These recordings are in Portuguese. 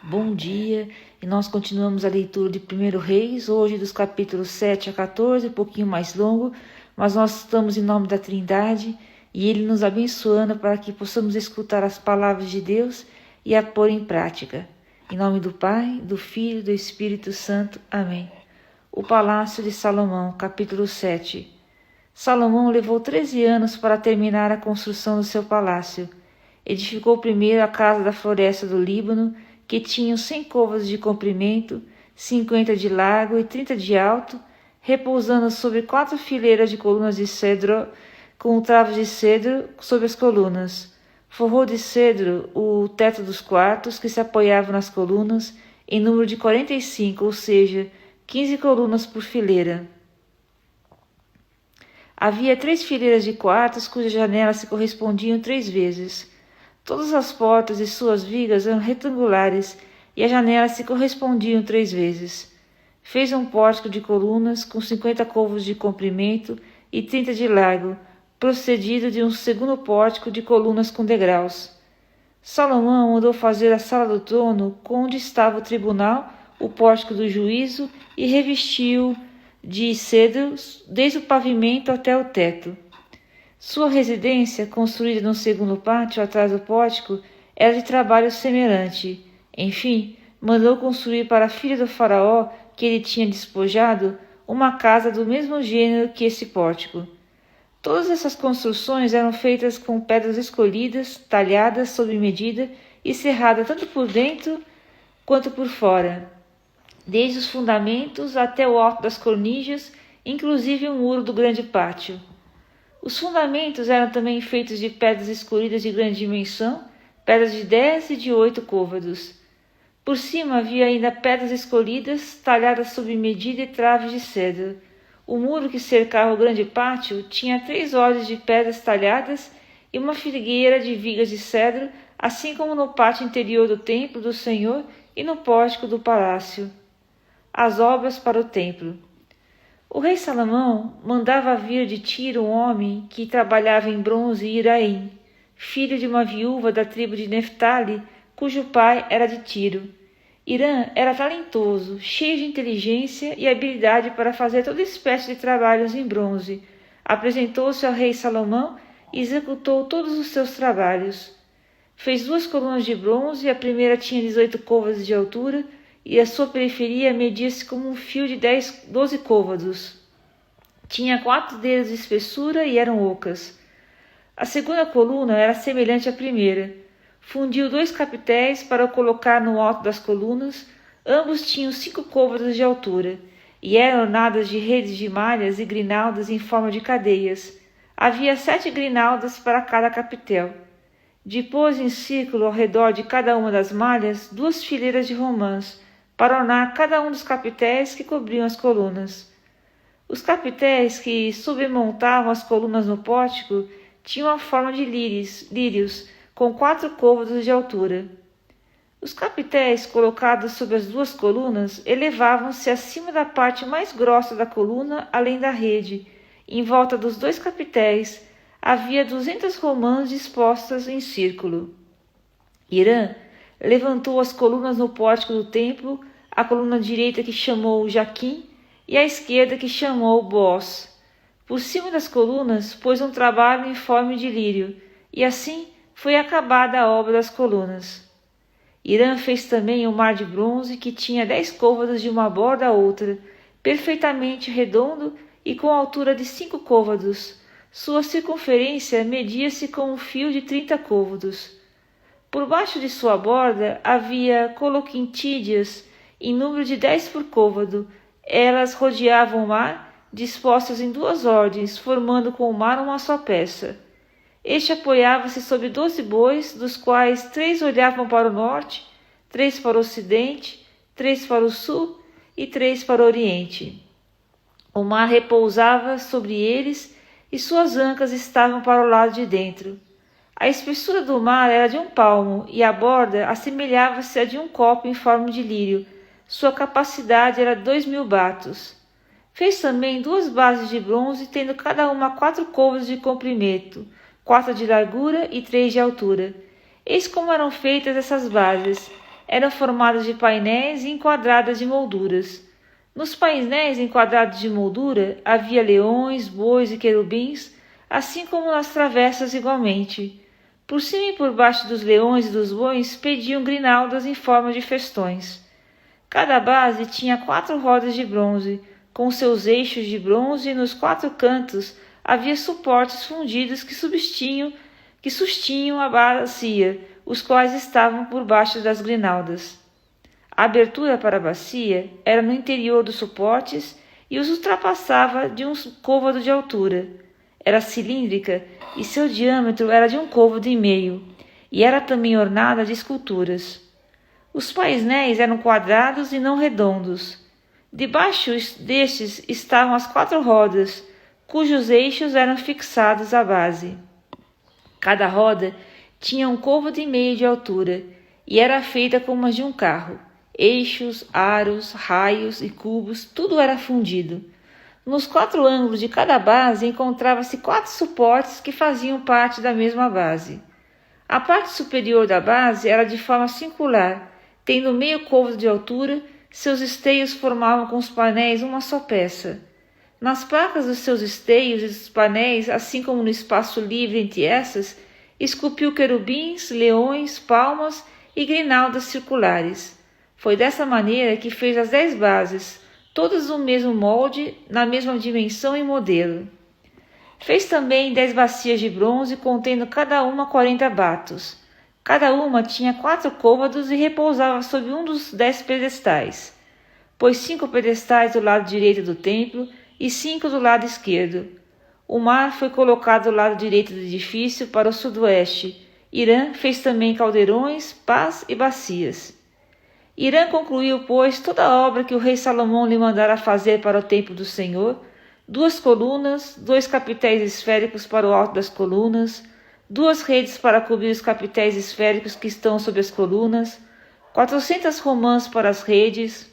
Bom dia, e nós continuamos a leitura de 1 Reis, hoje dos capítulos 7 a 14, um pouquinho mais longo, mas nós estamos em nome da Trindade e Ele nos abençoando para que possamos escutar as palavras de Deus e a pôr em prática. Em nome do Pai, do Filho e do Espírito Santo. Amém. O Palácio de Salomão, capítulo 7. Salomão levou 13 anos para terminar a construção do seu palácio. Edificou primeiro a casa da floresta do Líbano, que tinha 100 côvados de comprimento, 50 de largo e 30 de alto, repousando sobre 4 fileiras de colunas de cedro, com travos de cedro sobre as colunas. Forrou de cedro o teto dos quartos, que se apoiavam nas colunas, em número de 45, ou seja, 15 colunas por fileira. Havia 3 fileiras de quartos, cujas janelas se correspondiam 3 vezes. Todas as portas e suas vigas eram retangulares, e as janelas se correspondiam 3 vezes. Fez um pórtico de colunas com 50 côvados de comprimento e 30 de largo, procedido de um segundo pórtico de colunas com degraus. Salomão mandou fazer a sala do trono, onde estava o tribunal, o pórtico do juízo, e revestiu de cedro desde o pavimento até o teto. Sua residência, construída no segundo pátio atrás do pórtico, era de trabalho semelhante. Enfim, mandou construir para a filha do faraó, que ele tinha despojado, uma casa do mesmo gênero que esse pórtico. Todas essas construções eram feitas com pedras escolhidas, talhadas sob medida e serradas tanto por dentro quanto por fora, desde os fundamentos até o alto das cornijas, inclusive o muro do grande pátio. Os fundamentos eram também feitos de pedras escolhidas de grande dimensão, pedras de 10 e de 8 côvados. Por cima havia ainda pedras escolhidas, talhadas sob medida e traves de cedro. O muro que cercava o grande pátio tinha 3 ordens de pedras talhadas e uma figueira de vigas de cedro, assim como no pátio interior do templo do Senhor e no pórtico do palácio. As obras para o templo. O rei Salomão mandava vir de Tiro um homem que trabalhava em bronze e Iraim, filho de uma viúva da tribo de Neftali, cujo pai era de Tiro. Irã era talentoso, cheio de inteligência e habilidade para fazer toda espécie de trabalhos em bronze. Apresentou-se ao rei Salomão e executou todos os seus trabalhos. Fez 2 colunas de bronze, a primeira tinha 18 côvados de altura, e a sua periferia media-se como um fio de 12 côvados. Tinha 4 dedos de espessura e eram ocas. A segunda coluna era semelhante à primeira. Fundiu 2 capitéis para o colocar no alto das colunas. Ambos tinham 5 côvados de altura, e eram ornadas de redes de malhas e grinaldas em forma de cadeias. Havia 7 grinaldas para cada capitel. Depois, em círculo ao redor de cada uma das malhas, 2 fileiras de romãs, para ornar cada um dos capitéis que cobriam as colunas. Os capitéis que submontavam as colunas no pórtico tinham a forma de lírios, com 4 côvados de altura. Os capitéis colocados sobre as 2 colunas elevavam-se acima da parte mais grossa da coluna, além da rede. Em volta dos 2 capitéis havia 200 romãs dispostas em círculo. Irã levantou as colunas no pórtico do templo, a coluna direita que chamou Jaquim e a esquerda que chamou Boaz. Por cima das colunas pôs um trabalho em forma de lírio, e assim foi acabada a obra das colunas. Irã fez também um mar de bronze que tinha 10 côvados de uma borda a outra, perfeitamente redondo e com altura de 5 côvados. Sua circunferência media-se com um fio de 30 côvados. Por baixo de sua borda havia coloquintídeas em número de 10 por côvado. Elas rodeavam o mar, dispostas em 2 ordens, formando com o mar uma só peça. Este apoiava-se sobre 12 bois, dos quais 3 olhavam para o norte, 3 para o ocidente, 3 para o sul e 3 para o oriente. O mar repousava sobre eles e suas ancas estavam para o lado de dentro. A espessura do mar era de 1 palmo e a borda assemelhava-se à de um copo em forma de lírio. Sua capacidade era 2.000 batos. Fez também 2 bases de bronze, tendo cada uma 4 côvados de comprimento, 4 de largura e 3 de altura. Eis como eram feitas essas bases. eram formadas de painéis e enquadradas de molduras. Nos painéis enquadrados de moldura havia leões, bois e querubins, assim como nas travessas igualmente. Por cima e por baixo dos leões e dos bois pediam grinaldas em forma de festões. Cada base tinha 4 rodas de bronze, com seus eixos de bronze, e nos 4 cantos havia suportes fundidos que sustinham a bacia, os quais estavam por baixo das grinaldas. A abertura para a bacia era no interior dos suportes e os ultrapassava de um côvado de altura. Era cilíndrica e seu diâmetro era de 1,5 côvado, e era também ornada de esculturas. Os painéis eram quadrados e não redondos. Debaixo destes estavam as 4 rodas, cujos eixos eram fixados à base. Cada roda tinha 1,5 côvado de altura e era feita como as de um carro. Eixos, aros, raios e cubos, tudo era fundido. Nos 4 ângulos de cada base encontrava-se 4 suportes que faziam parte da mesma base. A parte superior da base era de forma circular, tendo 0,5 côvado de altura. Seus esteios formavam com os painéis uma só peça. Nas placas dos seus esteios e dos painéis, assim como no espaço livre entre essas, esculpiu querubins, leões, palmas e grinaldas circulares. Foi dessa maneira que fez as 10 bases, todas no mesmo molde, na mesma dimensão e modelo. Fez também 10 bacias de bronze, contendo cada uma 40 batos. Cada uma tinha 4 côvados e repousava sobre um dos 10 pedestais. Pôs 5 pedestais do lado direito do templo e 5 do lado esquerdo. O mar foi colocado do lado direito do edifício para o sudoeste. Hirã fez também caldeirões, pás e bacias. Hirã concluiu, pois, toda a obra que o rei Salomão lhe mandara fazer para o templo do Senhor: 2 colunas, 2 capitéis esféricos para o alto das colunas, 2 redes para cobrir os capitéis esféricos que estão sob as colunas, 400 romãs para as redes,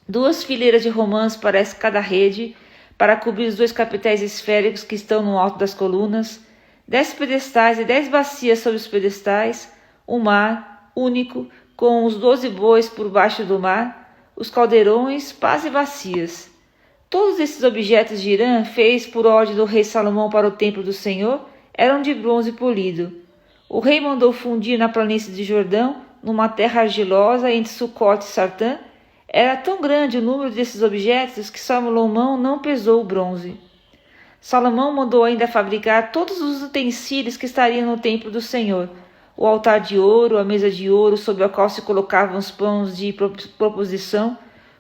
2 fileiras de romãs para cada rede, para cobrir os 2 capitéis esféricos que estão no alto das colunas, 10 pedestais e 10 bacias sobre os pedestais, um mar único, com os 12 bois por baixo do mar, os caldeirões, pás e bacias. Todos esses objetos de Hirã fez por ordem do rei Salomão para o templo do Senhor eram de bronze polido. O rei mandou fundir na planície de Jordão, numa terra argilosa entre Sucote e Sartã. Era tão grande o número desses objetos que Salomão não pesou o bronze. Salomão mandou ainda fabricar todos os utensílios que estariam no templo do Senhor: o altar de ouro, a mesa de ouro sobre a qual se colocavam os pães de proposição,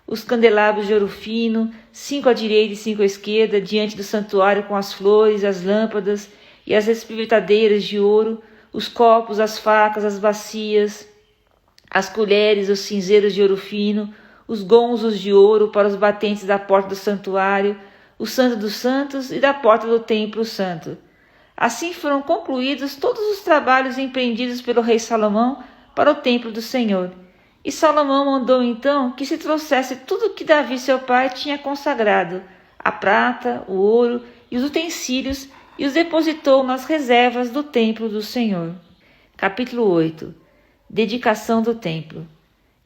os candelabros de ouro fino, 5 à direita e 5 à esquerda, diante do santuário, com as flores, as lâmpadas e as espivitadeiras de ouro, os copos, as facas, as bacias, as colheres, os cinzeiros de ouro fino, os gonzos de ouro para os batentes da porta do santuário, o santo dos santos e da porta do templo santo. Assim foram concluídos todos os trabalhos empreendidos pelo rei Salomão para o templo do Senhor. E Salomão mandou então que se trouxesse tudo que Davi seu pai tinha consagrado, a prata, o ouro e os utensílios, e os depositou nas reservas do templo do Senhor. Capítulo 8. Dedicação do templo.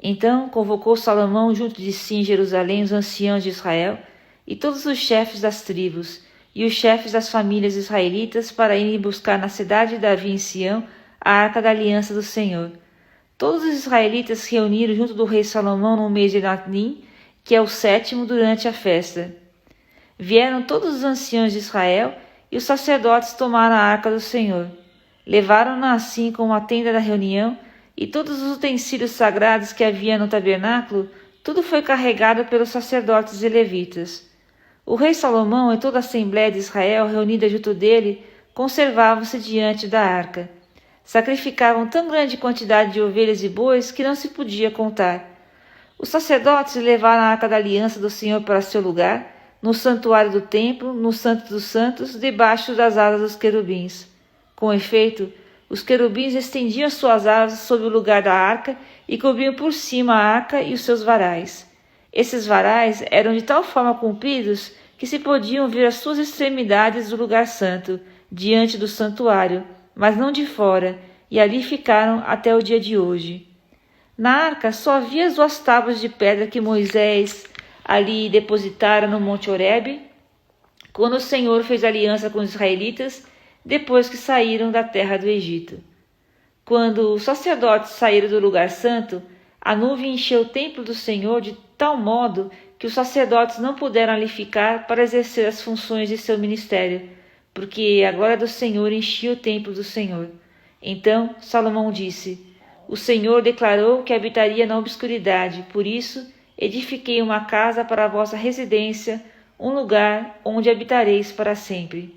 Então convocou Salomão junto de si em Jerusalém os anciãos de Israel e todos os chefes das tribos, e os chefes das famílias israelitas, para irem buscar na cidade de Davi em Sião a arca da aliança do Senhor. Todos os israelitas se reuniram junto do rei Salomão no mês de Natnim, que é o 7º, durante a festa. Vieram todos os anciãos de Israel, e os sacerdotes tomaram a arca do Senhor. Levaram-na assim como a tenda da reunião, e todos os utensílios sagrados que havia no tabernáculo, tudo foi carregado pelos sacerdotes e levitas. O rei Salomão e toda a Assembleia de Israel, reunida junto dele, conservavam-se diante da arca. Sacrificavam tão grande quantidade de ovelhas e bois que não se podia contar. Os sacerdotes levaram a arca da aliança do Senhor para seu lugar, no santuário do templo, no Santo dos Santos, debaixo das asas dos querubins. Com efeito, os querubins estendiam suas asas sobre o lugar da arca e cobriam por cima a arca e os seus varais. Esses varais eram de tal forma compridos que se podiam ver as suas extremidades do lugar santo, diante do santuário, mas não de fora, e ali ficaram até o dia de hoje. Na arca só havia as 2 tábuas de pedra que Moisés ali depositara no Monte Horebe, quando o Senhor fez aliança com os israelitas, depois que saíram da terra do Egito. Quando os sacerdotes saíram do lugar santo, a nuvem encheu o templo do Senhor de tal modo que os sacerdotes não puderam ali ficar para exercer as funções de seu ministério, porque a glória do Senhor enchia o templo do Senhor. Então Salomão disse: O Senhor declarou que habitaria na obscuridade, por isso edifiquei uma casa para a vossa residência, um lugar onde habitareis para sempre.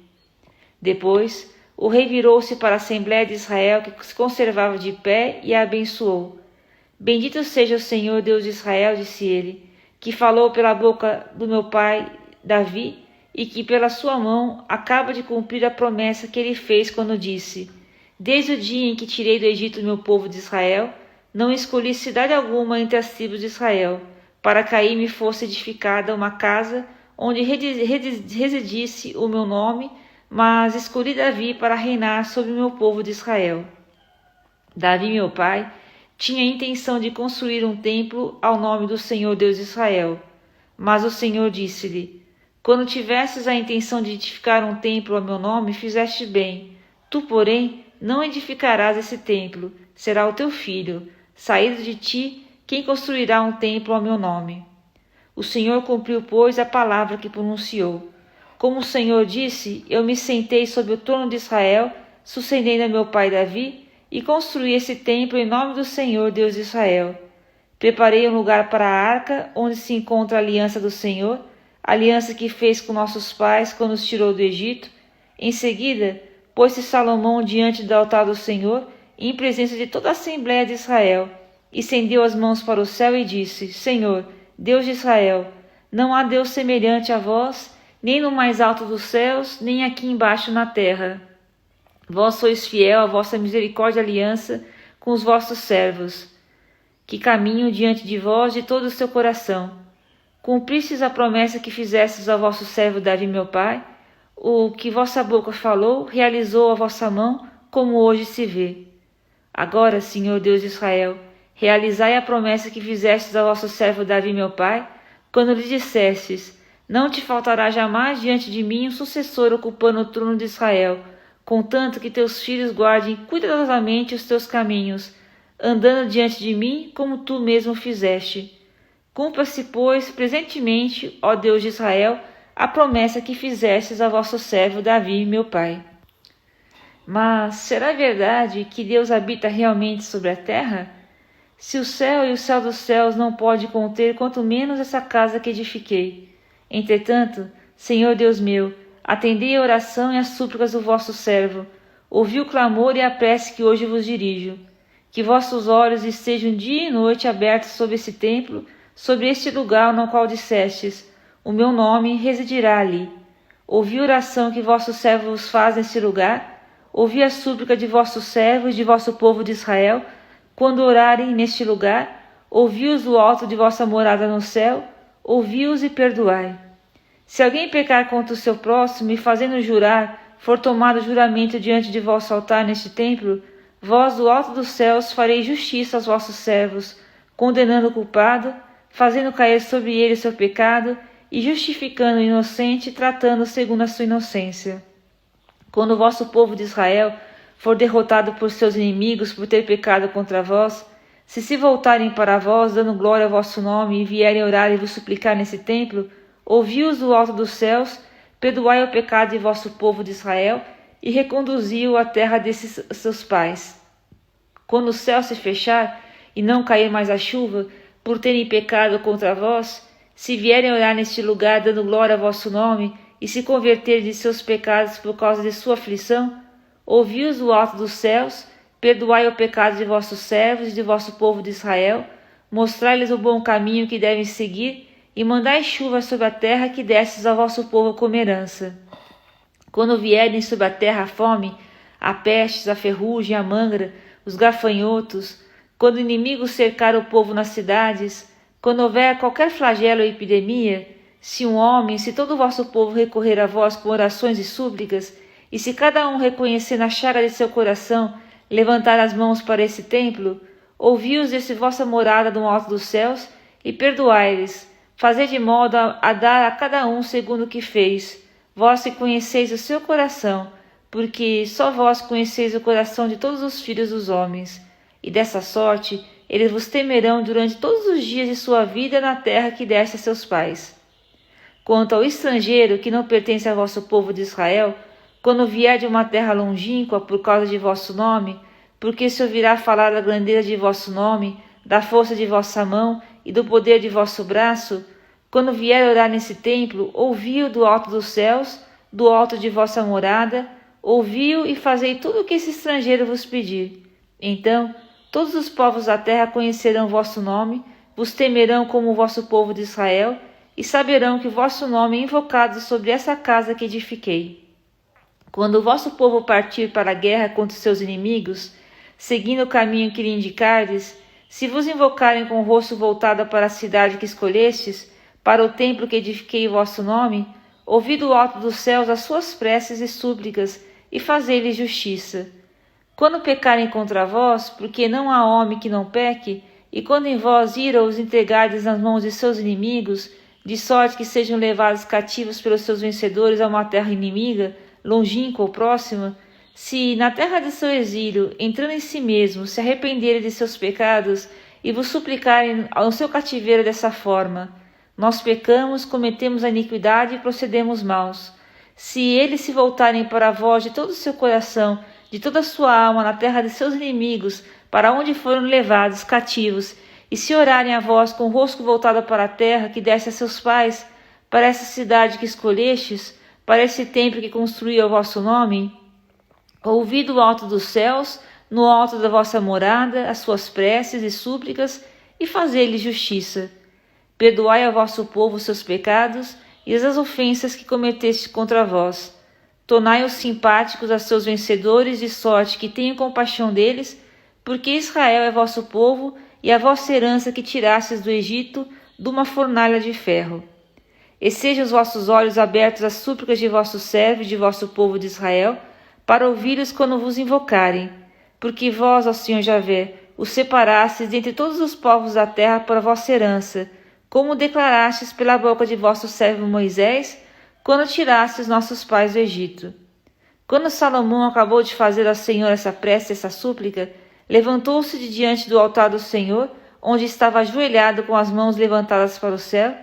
Depois, o rei virou-se para a Assembleia de Israel, que se conservava de pé, e a abençoou. Bendito seja o Senhor Deus de Israel, disse ele, que falou pela boca do meu pai Davi, e que pela sua mão acaba de cumprir a promessa que ele fez quando disse: Desde o dia em que tirei do Egito o meu povo de Israel, não escolhi cidade alguma entre as tribos de Israel, para que aí me fosse edificada uma casa onde residisse o meu nome, mas escolhi Davi para reinar sobre o meu povo de Israel. Davi, meu pai, tinha a intenção de construir um templo ao nome do Senhor Deus de Israel. Mas o Senhor disse-lhe: Quando tivesses a intenção de edificar um templo ao meu nome, fizeste bem. Tu, porém, não edificarás esse templo, será o teu filho, saído de ti, quem construirá um templo ao meu nome. O Senhor cumpriu, pois, a palavra que pronunciou. Como o Senhor disse, eu me sentei sobre o trono de Israel, sucedendo a meu pai Davi, e construí esse templo em nome do Senhor, Deus de Israel. Preparei um lugar para a arca, onde se encontra a aliança do Senhor, a aliança que fez com nossos pais quando os tirou do Egito. Em seguida, pôs-se Salomão diante do altar do Senhor, em presença de toda a Assembleia de Israel, e estendeu as mãos para o céu e disse: Senhor, Deus de Israel, não há Deus semelhante a vós, nem no mais alto dos céus, nem aqui embaixo na terra. Vós sois fiel à vossa misericórdia e aliança com os vossos servos, que caminham diante de vós de todo o seu coração. Cumpristes a promessa que fizestes ao vosso servo Davi, meu pai, o que vossa boca falou, realizou a vossa mão, como hoje se vê. Agora, Senhor Deus de Israel, realizai a promessa que fizestes ao vosso servo Davi, meu pai, quando lhe dissestes: Não te faltará jamais diante de mim um sucessor ocupando o trono de Israel, contanto que teus filhos guardem cuidadosamente os teus caminhos, andando diante de mim como tu mesmo fizeste. Cumpra-se, pois, presentemente, ó Deus de Israel, a promessa que fizestes a vosso servo Davi, meu pai. Mas será verdade que Deus habita realmente sobre a terra? Se o céu e o céu dos céus não pode conter, quanto menos essa casa que edifiquei. Entretanto, Senhor Deus meu, atendei a oração e as súplicas do vosso servo, ouvi o clamor e a prece que hoje vos dirijo. Que vossos olhos estejam dia e noite abertos sobre esse templo, sobre este lugar no qual dissestes: O meu nome residirá ali. Ouvi a oração que vossos servos faz nesse lugar, ouvi a súplica de vossos servos e de vosso povo de Israel, quando orarem neste lugar, ouvi-os do alto de vossa morada no céu, ouvi-os e perdoai. Se alguém pecar contra o seu próximo e fazendo jurar, for tomado juramento diante de vosso altar neste templo, vós do alto dos céus fareis justiça aos vossos servos, condenando o culpado, fazendo cair sobre ele o seu pecado e justificando o inocente, tratando segundo a sua inocência. Quando o vosso povo de Israel for derrotado por seus inimigos por ter pecado contra vós, se voltarem para vós, dando glória ao vosso nome, e vierem orar e vos suplicar nesse templo, ouvi-os do alto dos céus, perdoai o pecado de vosso povo de Israel e reconduzi-o à terra desses seus pais. Quando o céu se fechar e não cair mais a chuva, por terem pecado contra vós, se vierem orar neste lugar dando glória ao vosso nome e se converterem de seus pecados por causa de sua aflição, ouvi-os do alto dos céus, perdoai o pecado de vossos servos e de vosso povo de Israel, mostrai-lhes o bom caminho que devem seguir e mandai chuva sobre a terra que destes ao vosso povo como herança. Quando vierem sobre a terra a fome, a peste, a ferrugem, a mangra, os gafanhotos, quando o inimigo cercar o povo nas cidades, quando houver qualquer flagelo ou epidemia, se um homem, se todo o vosso povo recorrer a vós com orações e súplicas, e se cada um reconhecer na chaga de seu coração, levantar as mãos para esse templo, Ouvi-os desde vossa morada no alto dos céus, e perdoai-lhes. Fazei de modo a dar a cada um segundo o que fez. Vós que conheceis o seu coração, porque só vós conheceis o coração de todos os filhos dos homens. E dessa sorte, eles vos temerão durante todos os dias de sua vida na terra que deste a seus pais. Quanto ao estrangeiro que não pertence ao vosso povo de Israel, quando vier de uma terra longínqua por causa de vosso nome, porque se ouvirá falar da grandeza de vosso nome, da força de vossa mão e do poder de vosso braço, quando vier orar nesse templo, ouvi-o do alto dos céus, do alto de vossa morada, ouvi-o e fazei tudo o que esse estrangeiro vos pedir. Então, todos os povos da terra conhecerão vosso nome, vos temerão como o vosso povo de Israel, e saberão que vosso nome é invocado sobre essa casa que edifiquei. Quando o vosso povo partir para a guerra contra os seus inimigos, seguindo o caminho que lhe indicardes, se vos invocarem com o rosto voltado para a cidade que escolhestes, para o templo que edifiquei em vosso nome, ouvi do alto dos céus as suas preces e súplicas, e fazei-lhes justiça. Quando pecarem contra vós, porque não há homem que não peque, e quando em vós ira os entregardes nas mãos de seus inimigos, de sorte que sejam levados cativos pelos seus vencedores a uma terra inimiga, longínqua ou próxima, se na terra de seu exílio, entrando em si mesmos, se arrependerem de seus pecados e vos suplicarem ao seu cativeiro dessa forma: nós pecamos, cometemos a iniquidade e procedemos maus. Se eles se voltarem para vós de todo o seu coração, de toda a sua alma, na terra de seus inimigos, para onde foram levados cativos, e se orarem a vós com o rosto voltado para a terra que deste a seus pais, para essa cidade que escolhestes, para esse templo que construí ao vosso nome, ouvi do alto dos céus, no alto da vossa morada, as suas preces e súplicas, e fazei-lhes justiça. Perdoai ao vosso povo os seus pecados e as ofensas que cometeste contra vós. Tornai-os simpáticos a seus vencedores, de sorte que tenham compaixão deles, porque Israel é vosso povo e a vossa herança que tirastes do Egito, de uma fornalha de ferro. E sejam os vossos olhos abertos às súplicas de vosso servo e de vosso povo de Israel, para ouvi-los quando vos invocarem. Porque vós, ó Senhor Javé, os separastes dentre todos os povos da terra para vossa herança, como declarastes pela boca de vosso servo Moisés, quando tirastes nossos pais do Egito. Quando Salomão acabou de fazer ao Senhor essa prece e essa súplica, levantou-se de diante do altar do Senhor, onde estava ajoelhado com as mãos levantadas para o céu.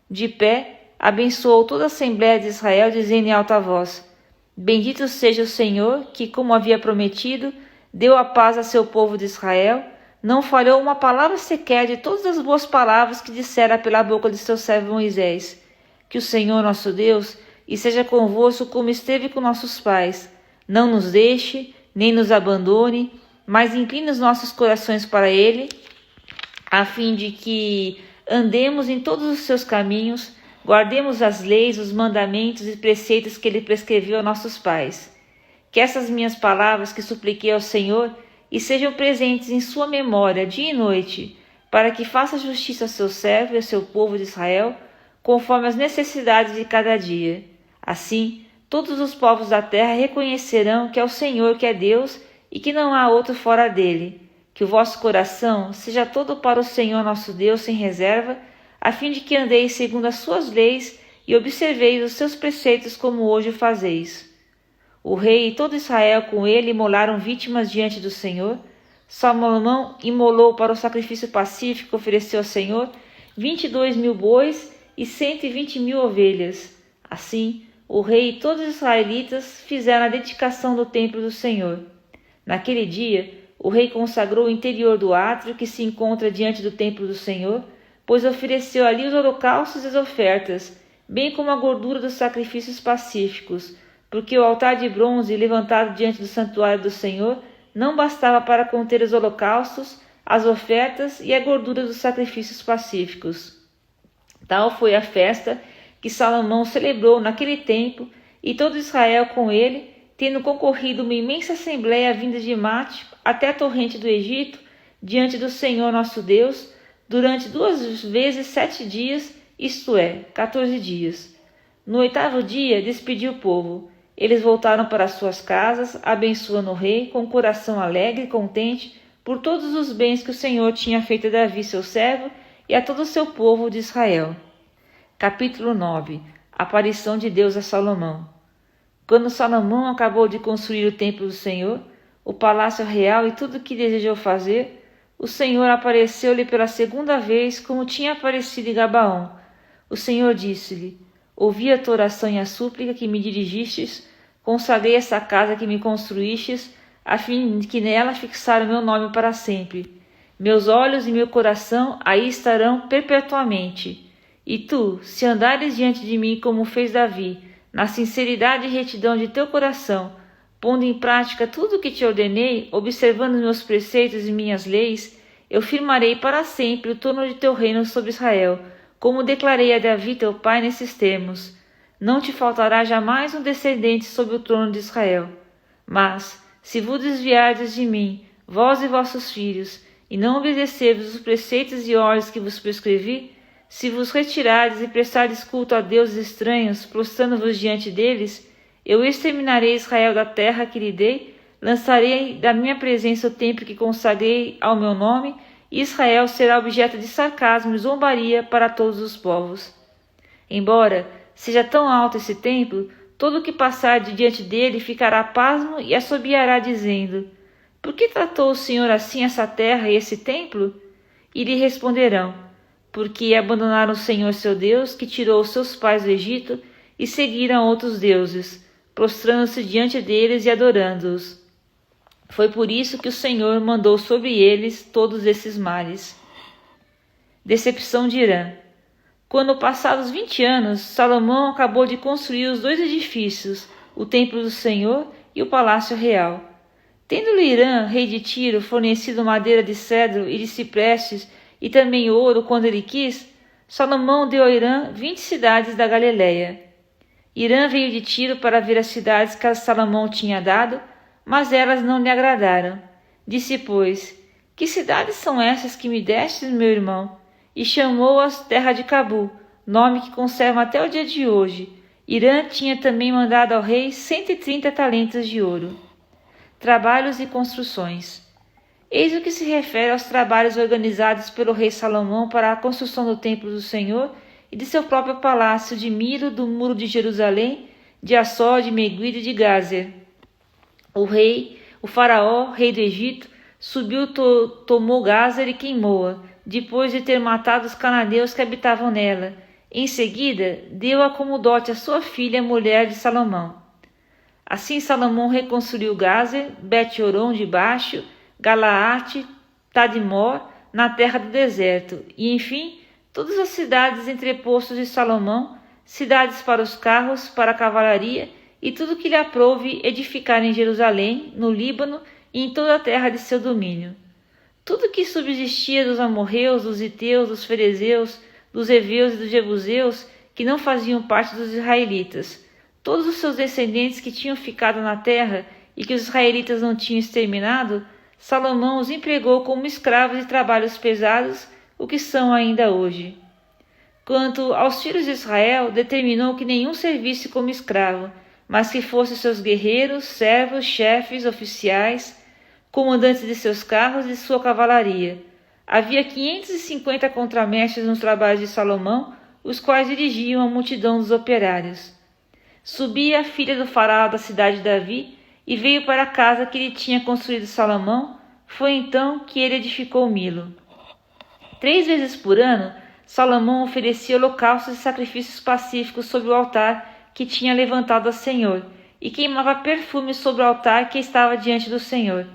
De pé, abençoou toda a Assembleia de Israel, dizendo em alta voz: Bendito seja o Senhor, que, como havia prometido, deu a paz a seu povo de Israel, não falhou uma palavra sequer de todas as boas palavras que dissera pela boca de seu servo Moisés. Que o Senhor nosso Deus esteja convosco como esteve com nossos pais. Não nos deixe, nem nos abandone, mas incline os nossos corações para Ele, a fim de que andemos em todos os seus caminhos, guardemos as leis, os mandamentos e preceitos que Ele prescreveu a nossos pais. Que essas minhas palavras que supliquei ao Senhor e sejam presentes em sua memória dia e noite, para que faça justiça ao seu servo e ao seu povo de Israel, conforme as necessidades de cada dia. Assim, todos os povos da terra reconhecerão que é o Senhor que é Deus e que não há outro fora dele. Que o vosso coração seja todo para o Senhor nosso Deus sem reserva, a fim de que andeis segundo as suas leis e observeis os seus preceitos como hoje fazeis. O rei e todo Israel com ele imolaram vítimas diante do Senhor. Salomão imolou para o sacrifício pacífico que ofereceu ao Senhor 22.000 bois e 120.000 ovelhas. Assim, o rei e todos os israelitas fizeram a dedicação do templo do Senhor. Naquele dia, o rei consagrou o interior do átrio que se encontra diante do templo do Senhor, pois ofereceu ali os holocaustos e as ofertas, bem como a gordura dos sacrifícios pacíficos, porque o altar de bronze levantado diante do santuário do Senhor não bastava para conter os holocaustos, as ofertas e a gordura dos sacrifícios pacíficos. Tal foi a festa que Salomão celebrou naquele tempo, e todo Israel com ele, tendo concorrido uma imensa assembleia vinda de Mate até a torrente do Egito, diante do Senhor nosso Deus, durante 2 vezes 7 dias, isto é, 14 dias. No 8º dia, despediu o povo. Eles voltaram para suas casas, abençoando o rei, com o coração alegre e contente, por todos os bens que o Senhor tinha feito a Davi, seu servo, e a todo o seu povo de Israel. Capítulo 9. Aparição de Deus a Salomão. Quando Salomão acabou de construir o templo do Senhor, o palácio real e tudo o que desejou fazer, o Senhor apareceu-lhe pela segunda vez, como tinha aparecido em Gabaão. O Senhor disse-lhe: ouvi a tua oração e a súplica que me dirigistes, consagrei essa casa que me construístes, a fim de que nela fixar o meu nome para sempre. Meus olhos e meu coração aí estarão perpetuamente. E tu, se andares diante de mim como fez Davi, na sinceridade e retidão de teu coração, pondo em prática tudo o que te ordenei, observando meus preceitos e minhas leis, eu firmarei para sempre o trono de teu reino sobre Israel, como declarei a Davi teu pai nesses termos. Não te faltará jamais um descendente sobre o trono de Israel. Mas, se vos desviardes de mim, vós e vossos filhos, e não obedecerdes os preceitos e ordens que vos prescrevi, se vos retirardes e prestardes culto a deuses estranhos, prostrando-vos diante deles, eu exterminarei Israel da terra que lhe dei, lançarei da minha presença o templo que consagrei ao meu nome, e Israel será objeto de sarcasmo e zombaria para todos os povos. Embora seja tão alto esse templo, todo o que passar de diante dele ficará pasmo e assobiará, dizendo: por que tratou o Senhor assim essa terra e esse templo? E lhe responderão: porque abandonaram o Senhor seu Deus, que tirou os seus pais do Egito, e seguiram outros deuses, prostrando-se diante deles e adorando-os. Foi por isso que o Senhor mandou sobre eles todos esses males. Decepção de Irã. Quando passados 20 anos, Salomão acabou de construir os 2 edifícios, o templo do Senhor e o palácio real. Tendo-lhe Irã, rei de Tiro, fornecido madeira de cedro e de ciprestes e também ouro quando ele quis, Salomão deu a Irã 20 cidades da Galileia. Irã veio de Tiro para ver as cidades que Salomão tinha dado, mas elas não lhe agradaram. Disse, pois: que cidades são essas que me destes, meu irmão? E chamou-as Terra de Cabu, nome que conserva até o dia de hoje. Irã tinha também mandado ao rei 130 talentos de ouro. Trabalhos e construções. Eis o que se refere aos trabalhos organizados pelo rei Salomão para a construção do templo do Senhor e de seu próprio palácio de Milo, do muro de Jerusalém, de Assó, de Meguido e de Gázer. O faraó, rei do Egito, subiu, tomou Gázer e queimou-a, depois de ter matado os cananeus que habitavam nela. Em seguida, deu-a como dote a sua filha, mulher de Salomão. Assim Salomão reconstruiu Gázer, Bet-Horon de baixo, Galaate, Tadmor, na terra do deserto, e, enfim, todas as cidades entrepostos de Salomão, cidades para os carros, para a cavalaria, e tudo que lhe aprouve edificar em Jerusalém, no Líbano e em toda a terra de seu domínio. Tudo que subsistia dos amorreus, dos iteus, dos ferezeus, dos heveus e dos jebuseus, que não faziam parte dos israelitas, todos os seus descendentes que tinham ficado na terra e que os israelitas não tinham exterminado, Salomão os empregou como escravos de trabalhos pesados, o que são ainda hoje. Quanto aos filhos de Israel, determinou que nenhum servisse como escravo, mas que fossem seus guerreiros, servos, chefes, oficiais, comandantes de seus carros e de sua cavalaria. Havia 550 contramestres nos trabalhos de Salomão, os quais dirigiam a multidão dos operários. Subia a filha do faraó da cidade de Davi e veio para a casa que lhe tinha construído Salomão. Foi então que ele edificou Milo. 3 vezes por ano, Salomão oferecia holocaustos e sacrifícios pacíficos sobre o altar que tinha levantado ao Senhor, e queimava perfume sobre o altar que estava diante do Senhor.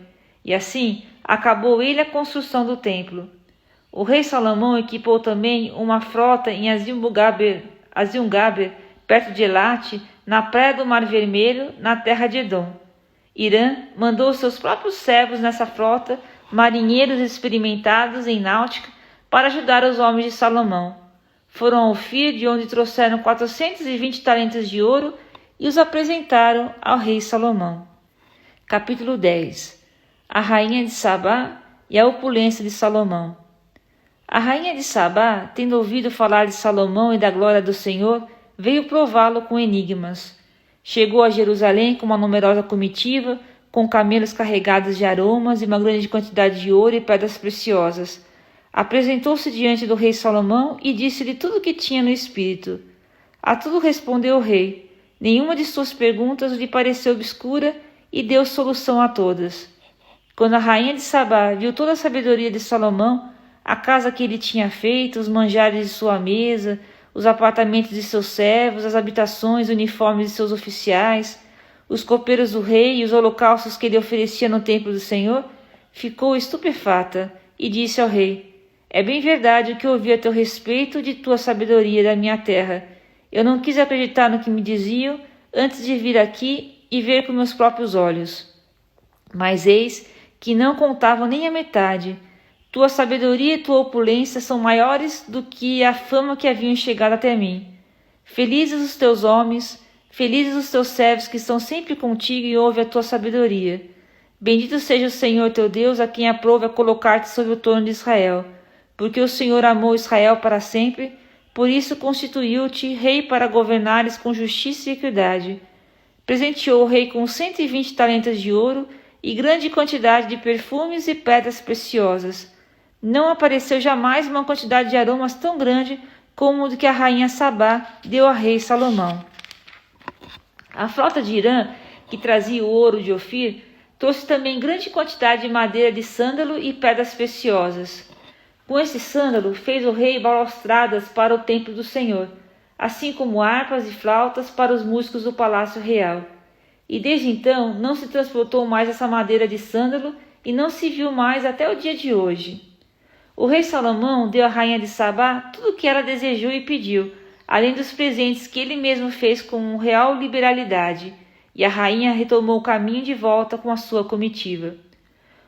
E assim acabou ele a construção do templo. O rei Salomão equipou também uma frota em Azion-Gaber, perto de Elate, na praia do Mar Vermelho, na terra de Edom. Irã mandou seus próprios servos nessa frota, marinheiros experimentados em náutica, para ajudar os homens de Salomão. Foram a Ofir, de onde trouxeram 420 talentos de ouro, e os apresentaram ao rei Salomão. Capítulo 10. A rainha de Sabá e a opulência de Salomão. A rainha de Sabá, tendo ouvido falar de Salomão e da glória do Senhor, veio prová-lo com enigmas. Chegou a Jerusalém com uma numerosa comitiva, com camelos carregados de aromas e uma grande quantidade de ouro e pedras preciosas. Apresentou-se diante do rei Salomão e disse-lhe tudo o que tinha no espírito. A tudo respondeu o rei. Nenhuma de suas perguntas lhe pareceu obscura e deu solução a todas. Quando a rainha de Sabá viu toda a sabedoria de Salomão, a casa que ele tinha feito, os manjares de sua mesa, os apartamentos de seus servos, as habitações, uniformes de seus oficiais, os copeiros do rei e os holocaustos que ele oferecia no templo do Senhor, ficou estupefata e disse ao rei: é bem verdade o que ouvi a teu respeito de tua sabedoria da minha terra. Eu não quis acreditar no que me diziam antes de vir aqui e ver com meus próprios olhos. Mas eis que não contavam nem a metade. Tua sabedoria e tua opulência são maiores do que a fama que haviam chegado até mim. Felizes os teus homens, felizes os teus servos que estão sempre contigo e ouvem a tua sabedoria. Bendito seja o Senhor teu Deus, a quem aprove a colocar-te sobre o trono de Israel. Porque o Senhor amou Israel para sempre, por isso constituiu-te rei para governares com justiça e equidade. Presenteou o rei com 120 talentos de ouro e grande quantidade de perfumes e pedras preciosas. Não apareceu jamais uma quantidade de aromas tão grande como o que a rainha Sabá deu ao rei Salomão. A frota de Irã, que trazia o ouro de Ofir, trouxe também grande quantidade de madeira de sândalo e pedras preciosas. Com esse sândalo fez o rei balaustradas para o templo do Senhor, assim como harpas e flautas para os músicos do palácio real. E desde então não se transportou mais essa madeira de sândalo e não se viu mais até o dia de hoje. O rei Salomão deu à rainha de Sabá tudo o que ela desejou e pediu, além dos presentes que ele mesmo fez com real liberalidade, e a rainha retomou o caminho de volta com a sua comitiva.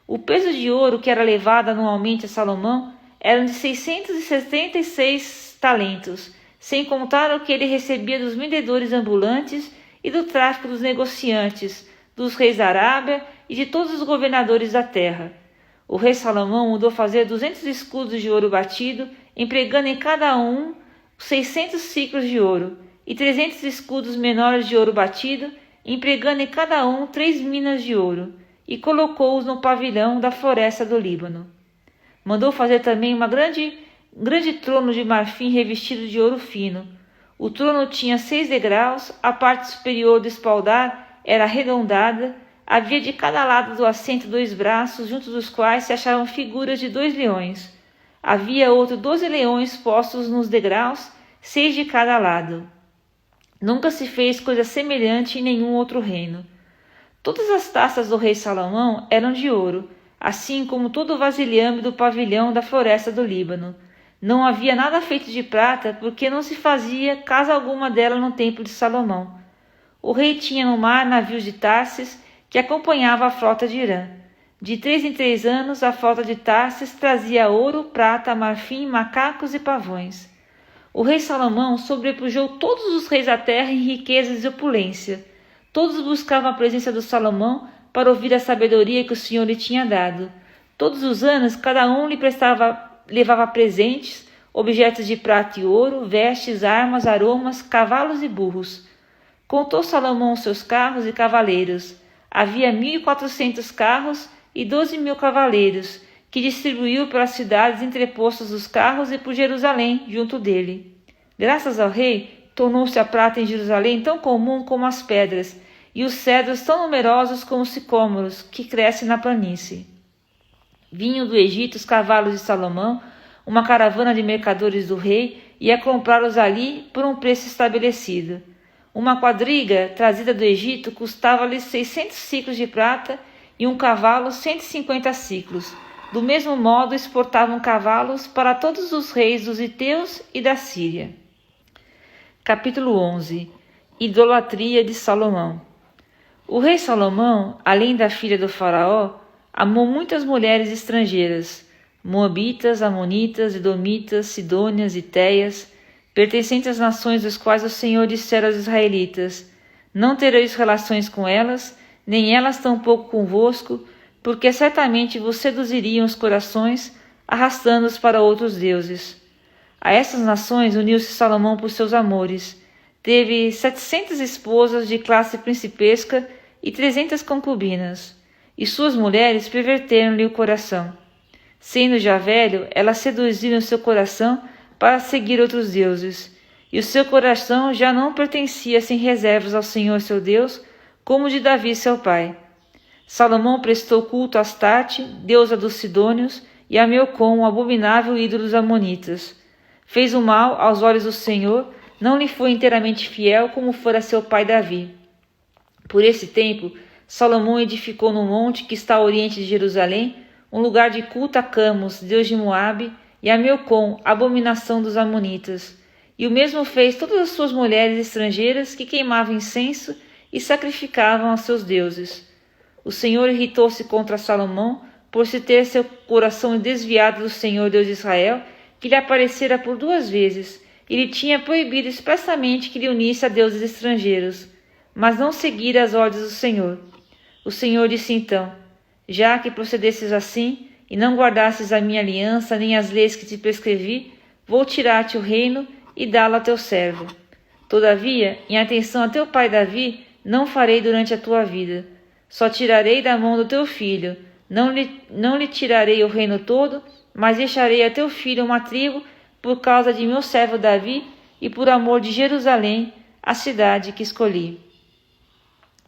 O peso de ouro que era levado anualmente a Salomão era de 676 talentos, sem contar o que ele recebia dos vendedores ambulantes e do tráfico dos negociantes, dos reis da Arábia e de todos os governadores da terra. O rei Salomão mandou fazer 200 escudos de ouro batido, empregando em cada um 600 ciclos de ouro, e 300 escudos menores de ouro batido, empregando em cada um 3 minas de ouro, e colocou-os no pavilhão da floresta do Líbano. Mandou fazer também um grande trono de marfim revestido de ouro fino. O trono tinha 6 degraus, a parte superior do espaldar era arredondada, havia de cada lado do assento 2 braços, junto dos quais se achavam figuras de 2 leões. Havia outros 12 leões postos nos degraus, 6 de cada lado. Nunca se fez coisa semelhante em nenhum outro reino. Todas as taças do rei Salomão eram de ouro, assim como todo o vasilhame do pavilhão da floresta do Líbano. Não havia nada feito de prata, porque não se fazia casa alguma dela no templo de Salomão. O rei tinha no mar navios de Tarsis, que acompanhava a frota de Irã. De 3 em 3 anos, a frota de Tarsis trazia ouro, prata, marfim, macacos e pavões. O rei Salomão sobrepujou todos os reis da terra em riquezas e opulência. Todos buscavam a presença do Salomão para ouvir a sabedoria que o Senhor lhe tinha dado. Todos os anos, cada um levava presentes, objetos de prata e ouro, vestes, armas, aromas, cavalos e burros. Contou Salomão seus carros e cavaleiros. Havia 1.400 carros e 12.000 cavaleiros, que distribuiu pelas cidades entrepostos dos carros e por Jerusalém, junto dele. Graças ao rei, tornou-se a prata em Jerusalém tão comum como as pedras, e os cedros tão numerosos como os sicômoros, que crescem na planície. Vinham do Egito os cavalos de Salomão, uma caravana de mercadores do rei, ia comprá-los ali por um preço estabelecido. Uma quadriga trazida do Egito custava-lhe 600 ciclos de prata e um cavalo 150 ciclos. Do mesmo modo exportavam cavalos para todos os reis dos Iteus e da Síria. Capítulo 11. Idolatria de Salomão. O rei Salomão, além da filha do faraó, amou muitas mulheres estrangeiras, moabitas, amonitas, edomitas, sidônias e teias, pertencentes às nações dos quais o Senhor dissera aos israelitas: não tereis relações com elas, nem elas tampouco convosco, porque certamente vos seduziriam os corações, arrastando-os para outros deuses. A essas nações uniu-se Salomão por seus amores. Teve 700 esposas de classe principesca e 300 concubinas, e suas mulheres perverteram-lhe o coração. Sendo já velho, elas seduziram seu coração para seguir outros deuses, e o seu coração já não pertencia sem reservas ao Senhor seu Deus, como de Davi seu pai. Salomão prestou culto a Astarte, deusa dos Sidônios, e a Milcom, o abominável ídolo dos Amonitas. Fez o mal aos olhos do Senhor, não lhe foi inteiramente fiel como fora seu pai Davi. Por esse tempo, Salomão edificou no monte que está ao oriente de Jerusalém um lugar de culto a Camus, deus de Moabe, e a Milcom, abominação dos Amonitas. E o mesmo fez todas as suas mulheres estrangeiras que queimavam incenso e sacrificavam aos seus deuses. O Senhor irritou-se contra Salomão por se ter seu coração desviado do Senhor Deus de Israel, que lhe aparecera por 2 vezes, e lhe tinha proibido expressamente que lhe unisse a deuses estrangeiros, mas não seguira as ordens do Senhor. O Senhor disse então: já que procedesses assim, e não guardasses a minha aliança, nem as leis que te prescrevi, vou tirar-te o reino e dá-lo a teu servo. Todavia, em atenção a teu pai Davi, não farei durante a tua vida. Só tirarei da mão do teu filho, não lhe tirarei o reino todo, mas deixarei a teu filho uma tribo por causa de meu servo Davi e por amor de Jerusalém, a cidade que escolhi.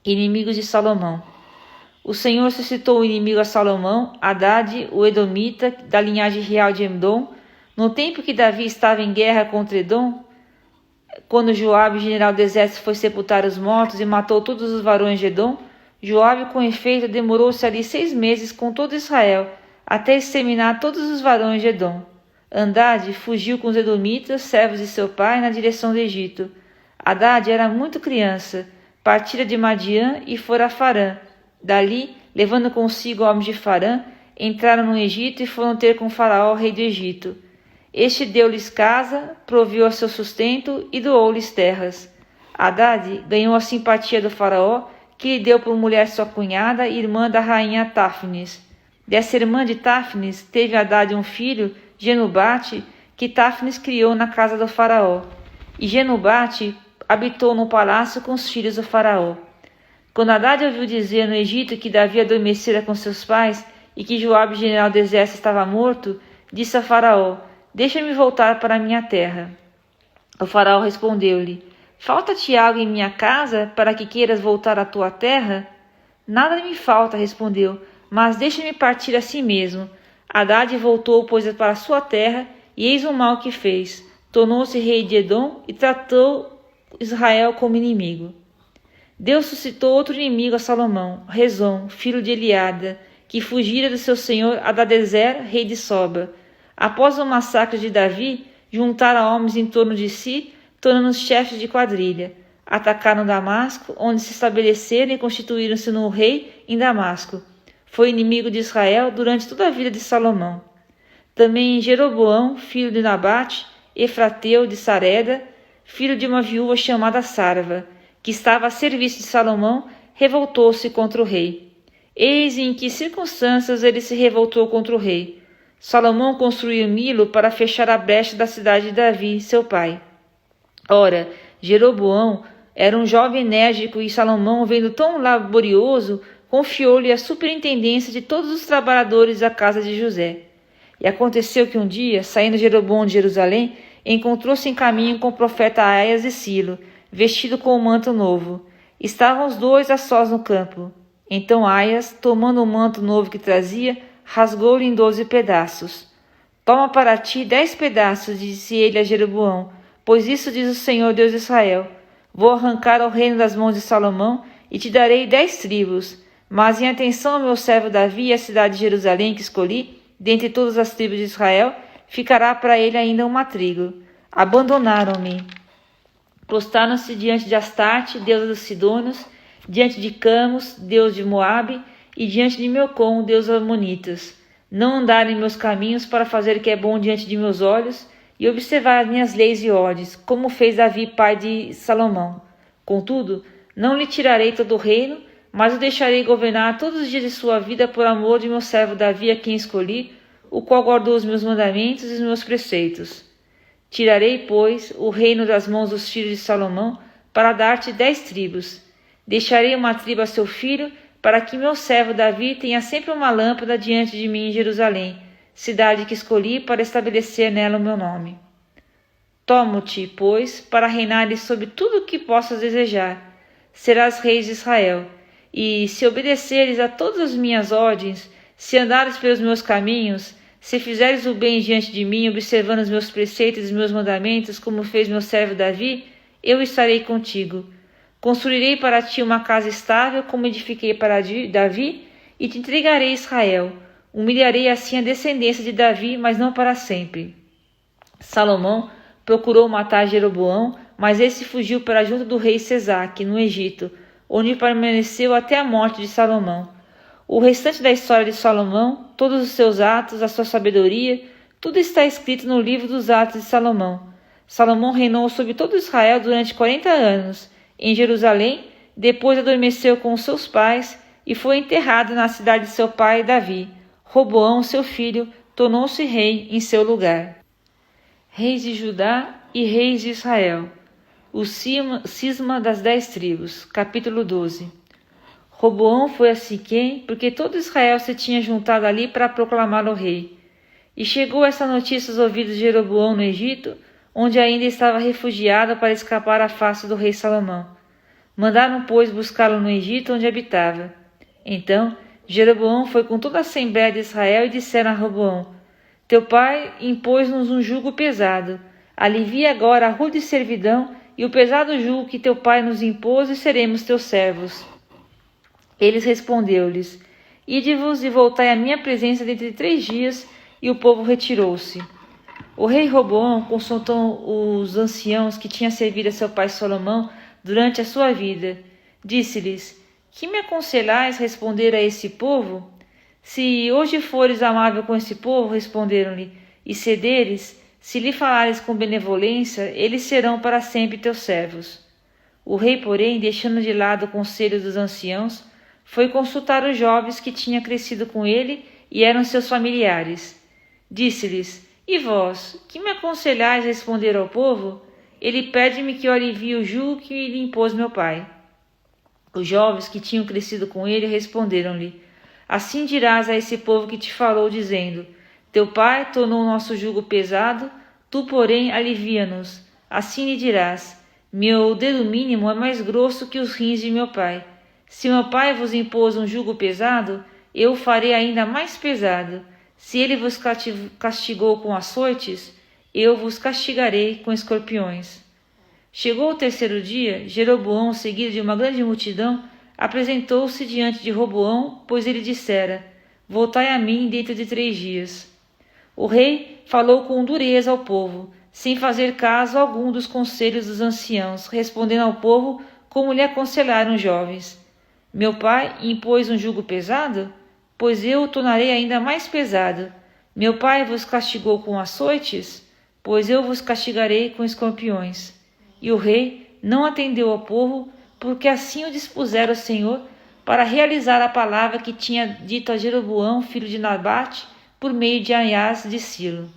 Inimigos de Salomão. O Senhor suscitou um inimigo a Salomão, Hadade, o Edomita, da linhagem real de Edom, no tempo que Davi estava em guerra contra Edom, quando Joabe, general do exército, foi sepultar os mortos e matou todos os varões de Edom. Joabe, com efeito, demorou-se ali 6 meses com todo Israel, até exterminar todos os varões de Edom. Hadade fugiu com os edomitas, servos de seu pai, na direção do Egito. Hadade era muito criança, partira de Madiã e fora a Farã. Dali, levando consigo homens de Farã, entraram no Egito e foram ter com Faraó, rei do Egito. Este deu-lhes casa, proviu a seu sustento e doou-lhes terras. Hadade ganhou a simpatia do Faraó, que lhe deu por mulher sua cunhada e irmã da rainha Táfnis. Dessa irmã de Táfnis teve Hadade um filho, Genubate, que Táfnis criou na casa do Faraó. E Genubate habitou no palácio com os filhos do Faraó. Quando Hadade ouviu dizer no Egito que Davi adormecera com seus pais e que Joabe, general do exército, estava morto, disse a Faraó: deixa-me voltar para a minha terra. O Faraó respondeu-lhe: falta-te algo em minha casa para que queiras voltar à tua terra? Nada me falta, respondeu, mas deixa-me partir assim mesmo. Hadade voltou, pois, para a sua terra, e eis o mal que fez. Tornou-se rei de Edom e tratou Israel como inimigo. Deus suscitou outro inimigo a Salomão, Rezon, filho de Eliada, que fugira do seu senhor Hadadezer, rei de Soba. Após o massacre de Davi, juntaram homens em torno de si, tornando-os chefes de quadrilha. Atacaram Damasco, onde se estabeleceram e constituíram-se no rei em Damasco. Foi inimigo de Israel durante toda a vida de Salomão. Também Jeroboão, filho de Nabate, Efrateu de Sareda, filho de uma viúva chamada Sarva, que estava a serviço de Salomão, revoltou-se contra o rei. Eis em que circunstâncias ele se revoltou contra o rei. Salomão construiu Milo para fechar a brecha da cidade de Davi, seu pai. Ora, Jeroboão era um jovem enérgico e Salomão, vendo tão laborioso, confiou-lhe a superintendência de todos os trabalhadores da casa de José. E aconteceu que um dia, saindo Jeroboão de Jerusalém, encontrou-se em caminho com o profeta Aias de Silo, vestido com um manto novo. Estavam os dois a sós no campo. Então Aias, tomando o manto novo que trazia, rasgou-lhe em 12 pedaços. Toma para ti 10 pedaços, disse ele a Jeroboão, pois isso diz o Senhor Deus de Israel: vou arrancar o reino das mãos de Salomão e te darei 10 tribos. Mas em atenção ao meu servo Davi e à cidade de Jerusalém que escolhi, dentre todas as tribos de Israel, ficará para ele ainda uma tribo. Abandonaram-me. Prostaram-se diante de Astarte, deusa dos Sidônios, diante de Camus, deus de Moabe, e diante de Milcom, deus dos Amonitas. Não andaram em meus caminhos para fazer o que é bom diante de meus olhos, e observar as minhas leis e ordens, como fez Davi, pai de Salomão. Contudo, não lhe tirarei todo o reino, mas o deixarei governar todos os dias de sua vida por amor de meu servo Davi, a quem escolhi, o qual guardou os meus mandamentos e os meus preceitos. Tirarei, pois, o reino das mãos dos filhos de Salomão, para dar-te 10 tribos. Deixarei uma tribo a seu filho, para que meu servo Davi tenha sempre uma lâmpada diante de mim em Jerusalém, cidade que escolhi para estabelecer nela o meu nome. Tomo-te, pois, para reinares sobre tudo o que possas desejar. Serás rei de Israel, e se obedeceres a todas as minhas ordens, se andares pelos meus caminhos, se fizeres o bem diante de mim, observando os meus preceitos e meus mandamentos, como fez meu servo Davi, eu estarei contigo. Construirei para ti uma casa estável, como edifiquei para Davi, e te entregarei Israel. Humilharei assim a descendência de Davi, mas não para sempre. Salomão procurou matar Jeroboão, mas esse fugiu para junto do rei Sesaque, no Egito, onde permaneceu até a morte de Salomão. O restante da história de Salomão, todos os seus atos, a sua sabedoria, tudo está escrito no livro dos Atos de Salomão. Salomão reinou sobre todo Israel durante 40 anos. Em Jerusalém, depois adormeceu com os seus pais e foi enterrado na cidade de seu pai Davi. Roboão, seu filho, tornou-se rei em seu lugar. Reis de Judá e reis de Israel. O cisma das 10 tribos. Capítulo 12. Roboão foi a Siquém, porque todo Israel se tinha juntado ali para proclamá-lo rei. E chegou essa notícia aos ouvidos de Jeroboão no Egito, onde ainda estava refugiado para escapar à face do rei Salomão. Mandaram, pois, buscá-lo no Egito, onde habitava. Então, Jeroboão foi com toda a assembléia de Israel e disseram a Roboão: Teu pai impôs-nos um jugo pesado. Alivia agora a rude servidão e o pesado jugo que teu pai nos impôs, e seremos teus servos. Eles respondeu-lhes: Ide-vos e voltai à minha presença dentro de 3 dias. E o povo retirou-se. O rei Roboão consultou os anciãos que tinham servido a seu pai Salomão durante a sua vida. Disse-lhes: Que me aconselhais responder a esse povo? Se hoje fores amável com esse povo, responderam-lhe, e cederes, se lhe falares com benevolência, eles serão para sempre teus servos. O rei, porém, deixando de lado o conselho dos anciãos, foi consultar os jovens que tinham crescido com ele e eram seus familiares. Disse-lhes: E vós, que me aconselhais responder ao povo? Ele pede-me que eu alivie o jugo que lhe impôs meu pai. Os jovens que tinham crescido com ele responderam-lhe: Assim dirás a esse povo que te falou, dizendo: Teu pai tornou o nosso jugo pesado, tu, porém, alivia-nos. Assim lhe dirás: Meu dedo mínimo é mais grosso que os rins de meu pai. Se meu pai vos impôs um jugo pesado, eu o farei ainda mais pesado. Se ele vos castigou com açoites, eu vos castigarei com escorpiões. Chegou o 3º dia, Jeroboão, seguido de uma grande multidão, apresentou-se diante de Roboão, pois ele dissera: Voltai a mim dentro de 3 dias. O rei falou com dureza ao povo, sem fazer caso algum dos conselhos dos anciãos, respondendo ao povo como lhe aconselharam os jovens. Meu pai impôs um jugo pesado? Pois eu o tornarei ainda mais pesado. Meu pai vos castigou com açoites? Pois eu vos castigarei com escorpiões. E o rei não atendeu ao povo, porque assim o dispusera o Senhor, para realizar a palavra que tinha dito a Jeroboão, filho de Nabate, por meio de Aias de Silo.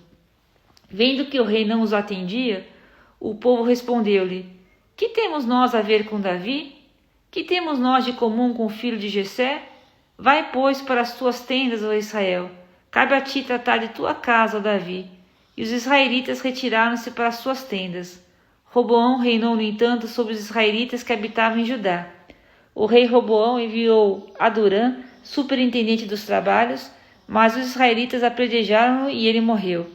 Vendo que o rei não os atendia, o povo respondeu-lhe: Que temos nós a ver com Davi? Que temos nós de comum com o filho de Jessé? Vai, pois, para as tuas tendas, ó Israel. Cabe a ti tratar de tua casa, ó Davi. E os israelitas retiraram-se para as suas tendas. Roboão reinou, no entanto, sobre os israelitas que habitavam em Judá. O rei Roboão enviou Adorã, superintendente dos trabalhos, mas os israelitas apedrejaram-no e ele morreu.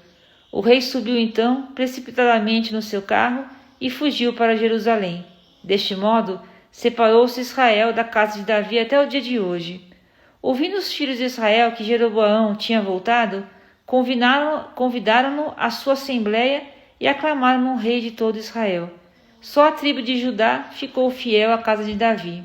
O rei subiu então precipitadamente no seu carro e fugiu para Jerusalém. Deste modo, separou-se Israel da casa de Davi até o dia de hoje. Ouvindo os filhos de Israel que Jeroboão tinha voltado, convidaram-no à sua assembleia e aclamaram-no rei de todo Israel. Só a tribo de Judá ficou fiel à casa de Davi.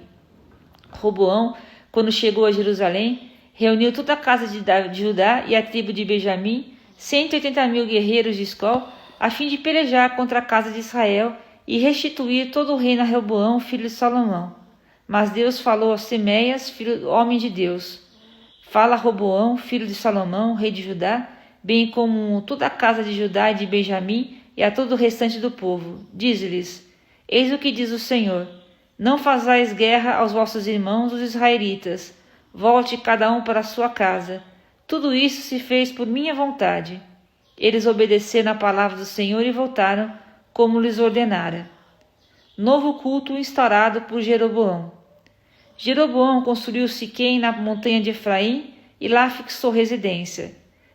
Roboão, quando chegou a Jerusalém, reuniu toda a casa de Judá e a tribo de Benjamim, 180.000 guerreiros de escol, a fim de pelejar contra a casa de Israel e restituir todo o reino a Roboão, filho de Salomão. Mas Deus falou a Semeias, homem de Deus: Fala a Roboão, filho de Salomão, rei de Judá, bem como toda a casa de Judá e de Benjamim, e a todo o restante do povo. Diz-lhes: Eis o que diz o Senhor: Não fazais guerra aos vossos irmãos, os israelitas. Volte cada um para a sua casa. Tudo isso se fez por minha vontade. Eles obedeceram à palavra do Senhor e voltaram, como lhes ordenara. Novo culto instaurado por Jeroboão. Jeroboão construiu Siquém na montanha de Efraim e lá fixou residência.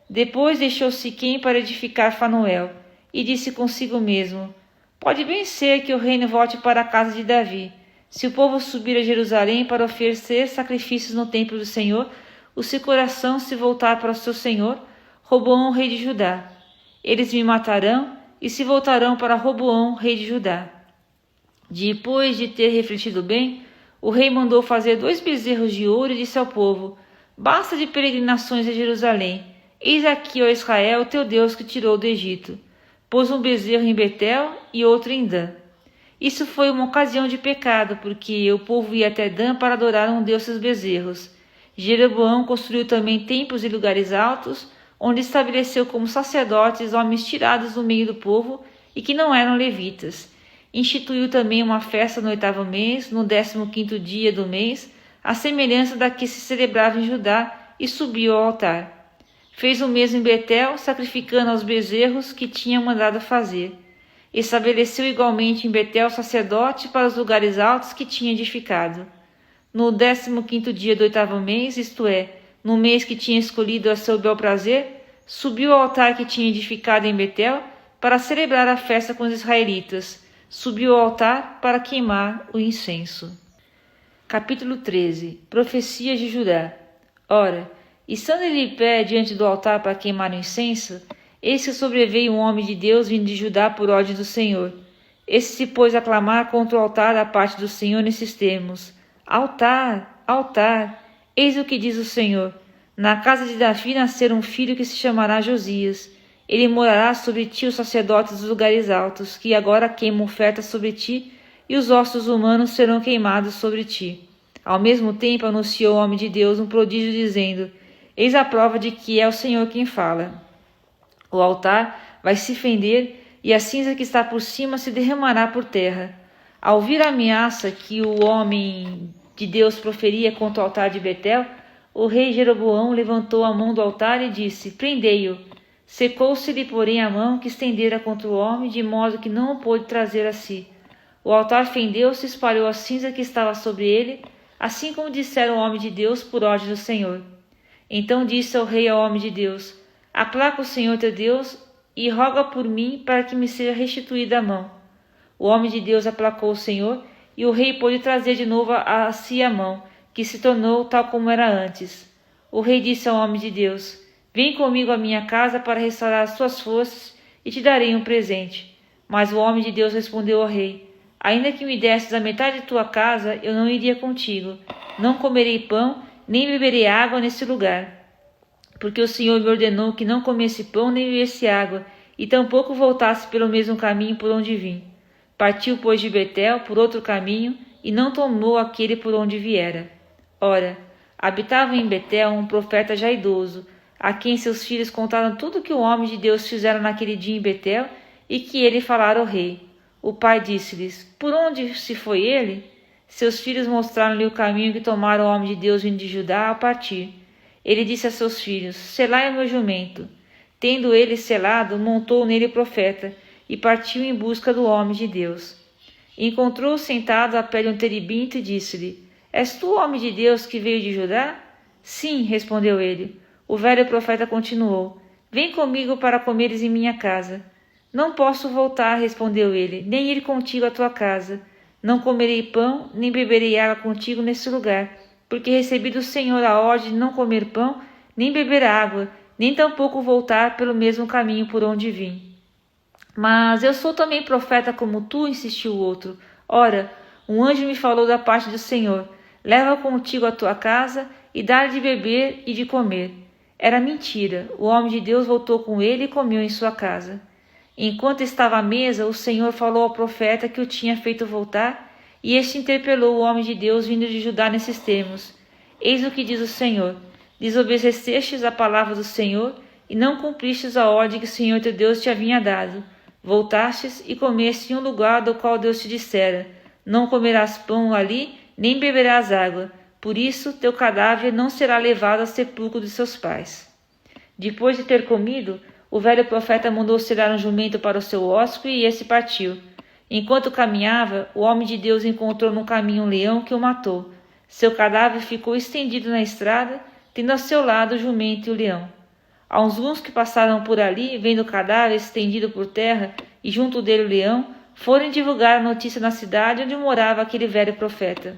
Depois deixou Siquém para edificar Fanuel e disse consigo mesmo: Pode bem ser que o reino volte para a casa de Davi. Se o povo subir a Jerusalém para oferecer sacrifícios no templo do Senhor, o seu coração se voltar para o seu senhor, Roboão, rei de Judá. Eles me matarão e se voltarão para Roboão, rei de Judá. Depois de ter refletido bem, o rei mandou fazer 2 bezerros de ouro e disse ao povo: Basta de peregrinações a Jerusalém. Eis aqui, ó Israel, teu Deus que tirou do Egito. Pôs um bezerro em Betel e outro em Dan. Isso foi uma ocasião de pecado, porque o povo ia até Dan para adorar um desses bezerros. Jeroboão construiu também templos e lugares altos, onde estabeleceu como sacerdotes homens tirados do meio do povo e que não eram levitas. Instituiu também uma festa no 8º mês, no 15º dia do mês, à semelhança da que se celebrava em Judá, e subiu ao altar. Fez o mesmo em Betel, sacrificando aos bezerros que tinha mandado fazer. Estabeleceu igualmente em Betel sacerdote para os lugares altos que tinha edificado. No 15º dia do 8º mês, isto é, no mês que tinha escolhido a seu bel prazer, subiu ao altar que tinha edificado em Betel para celebrar a festa com os israelitas. Subiu ao altar para queimar o incenso. Capítulo 13. Profecias de Judá. Ora, estando ele em pé diante do altar para queimar o incenso, eis que sobreveio um homem de Deus vindo de Judá por ordem do Senhor. Este se pôs a clamar contra o altar da parte do Senhor nesses termos: Altar, altar, eis o que diz o Senhor. Na casa de Davi nascerá um filho que se chamará Josias. Ele morará sobre ti os sacerdotes dos lugares altos, que agora queimam ofertas sobre ti, e os ossos humanos serão queimados sobre ti. Ao mesmo tempo anunciou o homem de Deus um prodígio, dizendo: Eis a prova de que é o Senhor quem fala. O altar vai se fender, e a cinza que está por cima se derramará por terra. Ao ouvir a ameaça que o homem de Deus proferia contra o altar de Betel, o rei Jeroboão levantou a mão do altar e disse: Prendei-o. Secou-se-lhe, porém, a mão que estendera contra o homem, de modo que não o pôde trazer a si. O altar fendeu-se e espalhou a cinza que estava sobre ele, assim como dissera o homem de Deus por ordem do Senhor. Então disse o rei ao homem de Deus: Aplaca o Senhor teu Deus e roga por mim para que me seja restituída a mão. O homem de Deus aplacou o Senhor, e o rei pôde trazer de novo a si a mão, que se tornou tal como era antes. O rei disse ao homem de Deus: Vem comigo à minha casa para restaurar as tuas forças, e te darei um presente. Mas o homem de Deus respondeu ao rei: Ainda que me desses a metade de tua casa, eu não iria contigo. Não comerei pão, nem beberei água nesse lugar. Porque o Senhor me ordenou que não comesse pão nem bebesse água, e tampouco voltasse pelo mesmo caminho por onde vim. Partiu, pois, de Betel por outro caminho, e não tomou aquele por onde viera. Ora, habitava em Betel um profeta já idoso, a quem seus filhos contaram tudo o que o homem de Deus fizera naquele dia em Betel, e que ele falara ao rei. O pai disse-lhes: Por onde se foi ele? Seus filhos mostraram-lhe o caminho que tomara o homem de Deus vindo de Judá ao partir. Ele disse a seus filhos: Selai o meu jumento. Tendo ele selado, montou nele o profeta, e partiu em busca do homem de Deus. Encontrou-o sentado à pé de um terebinto e disse-lhe: És tu o homem de Deus que veio de Judá? Sim, respondeu ele. O velho profeta continuou: Vem comigo para comeres em minha casa. Não posso voltar, respondeu ele, nem ir contigo à tua casa. Não comerei pão, nem beberei água contigo nesse lugar, porque recebi do Senhor a ordem de não comer pão, nem beber água, nem tampouco voltar pelo mesmo caminho por onde vim. Mas eu sou também profeta como tu, insistiu o outro. Ora, um anjo me falou da parte do Senhor: Leva contigo à tua casa e dá-lhe de beber e de comer. Era mentira. O homem de Deus voltou com ele e comeu em sua casa. Enquanto estava à mesa, o Senhor falou ao profeta que o tinha feito voltar, e este interpelou o homem de Deus vindo de Judá nesses termos: Eis o que diz o Senhor: Desobedecestes a palavra do Senhor, e não cumpristes a ordem que o Senhor teu Deus te havia dado. Voltastes e comeste em um lugar do qual Deus te dissera: Não comerás pão ali, nem beberás água. Por isso, teu cadáver não será levado ao sepulcro de seus pais. Depois de ter comido, o velho profeta mandou sellar um jumento para o seu hóspede e esse partiu. Enquanto caminhava, o homem de Deus encontrou no caminho um leão que o matou. Seu cadáver ficou estendido na estrada, tendo ao seu lado o jumento e o leão. Alguns que passaram por ali, vendo o cadáver estendido por terra e junto dele o leão, foram divulgar a notícia na cidade onde morava aquele velho profeta.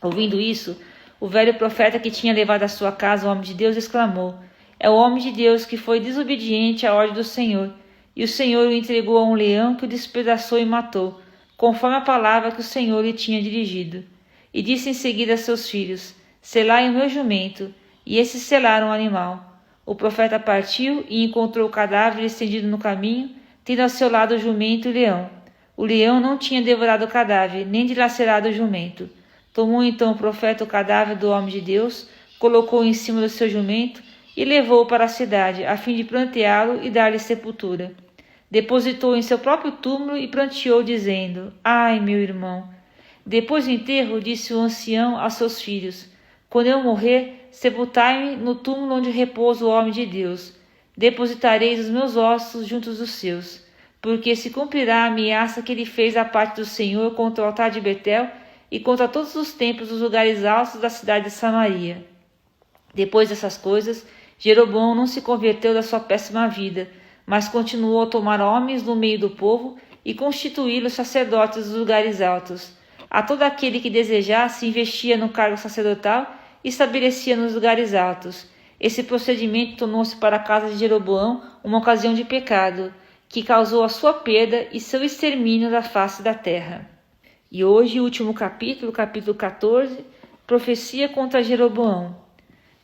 Ouvindo isso, o velho profeta que tinha levado à sua casa o homem de Deus exclamou: é o homem de Deus que foi desobediente à ordem do Senhor, e o Senhor o entregou a um leão que o despedaçou e matou, conforme a palavra que o Senhor lhe tinha dirigido. E disse em seguida a seus filhos: selai o meu jumento. E esses selaram o animal. O profeta partiu e encontrou o cadáver estendido no caminho, tendo ao seu lado o jumento e o leão. O leão não tinha devorado o cadáver, nem dilacerado o jumento. Tomou então o profeta o cadáver do homem de Deus, colocou-o em cima do seu jumento e levou-o para a cidade, a fim de pranteá-lo e dar-lhe sepultura. Depositou-o em seu próprio túmulo e pranteou, dizendo: ai, meu irmão! Depois do enterro, disse o ancião aos seus filhos: quando eu morrer, sepultai-me no túmulo onde repousa o homem de Deus. Depositareis os meus ossos juntos dos seus, porque se cumprirá a ameaça que ele fez da parte do Senhor contra o altar de Betel e contra todos os templos dos lugares altos da cidade de Samaria. Depois dessas coisas, Jeroboão não se converteu da sua péssima vida, mas continuou a tomar homens no meio do povo e constituí-los sacerdotes dos lugares altos. A todo aquele que desejasse investia no cargo sacerdotal e estabelecia nos lugares altos. Esse procedimento tornou-se para a casa de Jeroboão uma ocasião de pecado, que causou a sua perda e seu extermínio da face da terra. E hoje, o último capítulo, capítulo 14, profecia contra Jeroboão.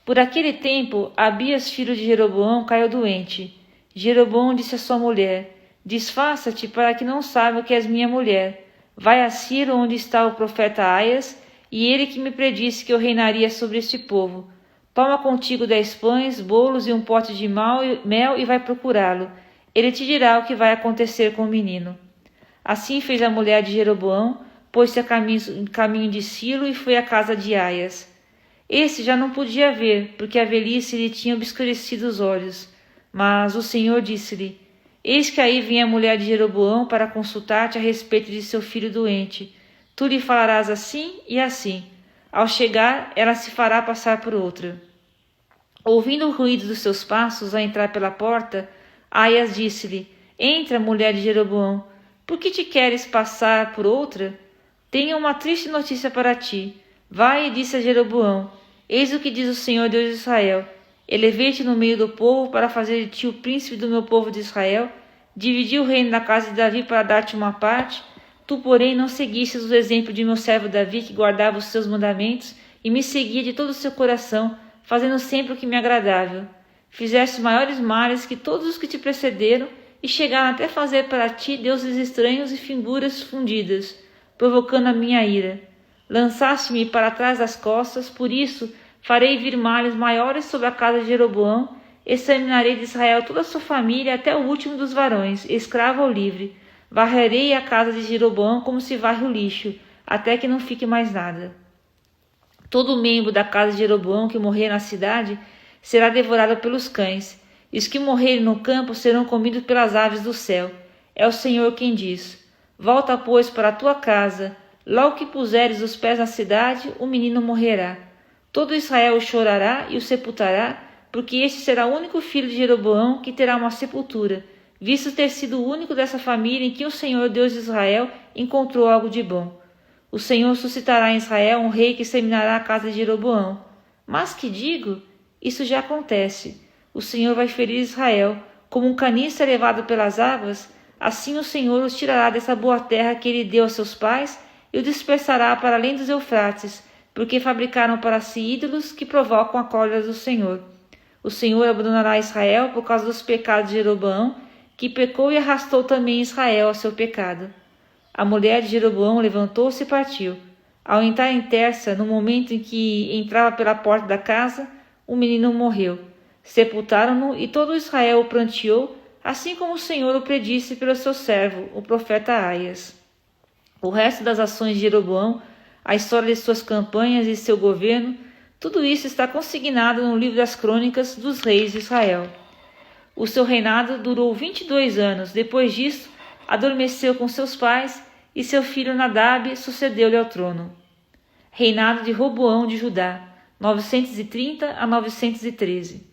Por aquele tempo, Abias, filho de Jeroboão, caiu doente. Jeroboão disse à sua mulher: disfarça-te para que não saiba que és minha mulher. Vai a Ciro, onde está o profeta Aias, e ele que me predisse que eu reinaria sobre este povo. Toma contigo 10 pães, bolos e um pote de mel e vai procurá-lo. Ele te dirá o que vai acontecer com o menino. Assim fez a mulher de Jeroboão, pôs-se a caminho de Silo e foi à casa de Aias. Esse já não podia ver, porque a velhice lhe tinha obscurecido os olhos. Mas o Senhor disse-lhe: eis que aí vem a mulher de Jeroboão para consultar-te a respeito de seu filho doente. Tu lhe falarás assim e assim. Ao chegar, ela se fará passar por outra. Ouvindo o ruído dos seus passos a entrar pela porta, Aias disse-lhe: entra, mulher de Jeroboão. Por que te queres passar por outra? Tenho uma triste notícia para ti. Vai e disse a Jeroboão: eis o que diz o Senhor Deus de Israel: elevei-te no meio do povo para fazer de ti o príncipe do meu povo de Israel, dividi o reino da casa de Davi para dar-te uma parte. Tu, porém, não seguistes o exemplo de meu servo Davi, que guardava os seus mandamentos e me seguia de todo o seu coração, fazendo sempre o que me agradável. Fizeste maiores males que todos os que te precederam e chegaram até fazer para ti deuses estranhos e figuras fundidas, provocando a minha ira. Lançaste-me para trás das costas, por isso farei vir males maiores sobre a casa de Jeroboão, exterminarei de Israel toda a sua família até o último dos varões, escravo ou livre. Varrerei a casa de Jeroboão como se varre o lixo, até que não fique mais nada. Todo membro da casa de Jeroboão que morrer na cidade será devorado pelos cães, e os que morrerem no campo serão comidos pelas aves do céu. É o Senhor quem diz: volta, pois, para a tua casa. Logo que puseres os pés na cidade, o menino morrerá. Todo Israel o chorará e o sepultará, porque este será o único filho de Jeroboão que terá uma sepultura, visto ter sido o único dessa família em que o Senhor Deus de Israel encontrou algo de bom. O Senhor suscitará em Israel um rei que exterminará a casa de Jeroboão. Mas que digo? Isso já acontece. O Senhor vai ferir Israel, como um caniço é levado pelas águas, assim o Senhor os tirará dessa boa terra que ele deu a seus pais e o dispersará para além dos Eufrates, porque fabricaram para si ídolos que provocam a cólera do Senhor. O Senhor abandonará Israel por causa dos pecados de Jeroboão, que pecou e arrastou também Israel ao seu pecado. A mulher de Jeroboão levantou-se e partiu. Ao entrar em Terça, no momento em que entrava pela porta da casa, o menino morreu. Sepultaram-no e todo Israel o pranteou, assim como o Senhor o predisse pelo seu servo, o profeta Aias. o resto das ações de Jeroboão, a história de suas campanhas e seu governo, tudo isso está consignado no livro das crônicas dos reis de Israel. O seu reinado durou 22 anos. Depois disso, adormeceu com seus pais e seu filho Nadab sucedeu-lhe ao trono. Reinado de Roboão de Judá, 930 a 913.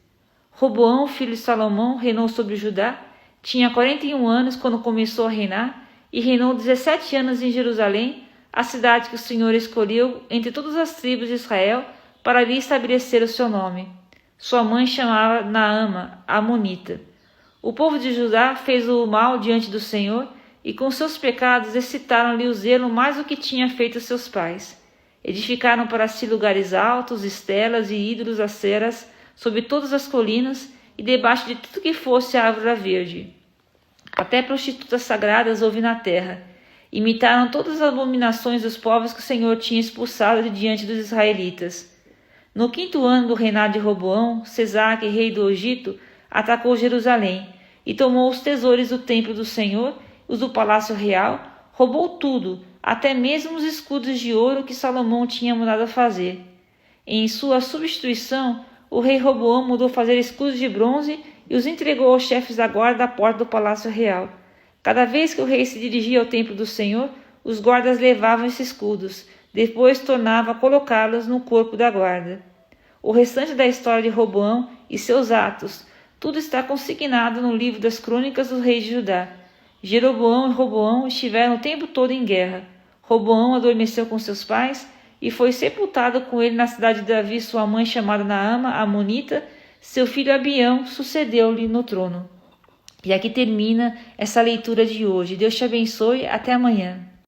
Roboão, filho de Salomão, reinou sobre Judá. Tinha 41 anos quando começou a reinar e reinou 17 anos em Jerusalém, a cidade que o Senhor escolheu entre todas as tribos de Israel para ali estabelecer o seu nome. Sua mãe chamava Naama, a Amonita. O povo de Judá fez o mal diante do Senhor e com seus pecados excitaram-lhe o zelo mais do que tinha feito seus pais. Edificaram para si lugares altos, estelas e ídolos aceras sobre todas as colinas e debaixo de tudo que fosse árvore verde. Até prostitutas sagradas houve na terra. Imitaram todas as abominações dos povos que o Senhor tinha expulsado de diante dos israelitas. No 5º ano do reinado de Roboão, Sesaque, rei do Egito, atacou Jerusalém e tomou os tesouros do templo do Senhor, os do palácio real, roubou tudo, até mesmo os escudos de ouro que Salomão tinha mandado fazer. Em sua substituição, o rei Roboão mandou fazer escudos de bronze e os entregou aos chefes da guarda da porta do palácio real. Cada vez que o rei se dirigia ao templo do Senhor, os guardas levavam esses escudos, depois tornava a colocá-los no corpo da guarda. O restante da história de Roboão e seus atos, tudo está consignado no livro das crônicas dos reis de Judá. Jeroboão e Roboão estiveram o tempo todo em guerra. Roboão adormeceu com seus pais e foi sepultado com ele na cidade de Davi, sua mãe chamada Naama, a Amonita. Seu filho Abião sucedeu-lhe no trono. E aqui termina essa leitura de hoje. Deus te abençoe. Até amanhã.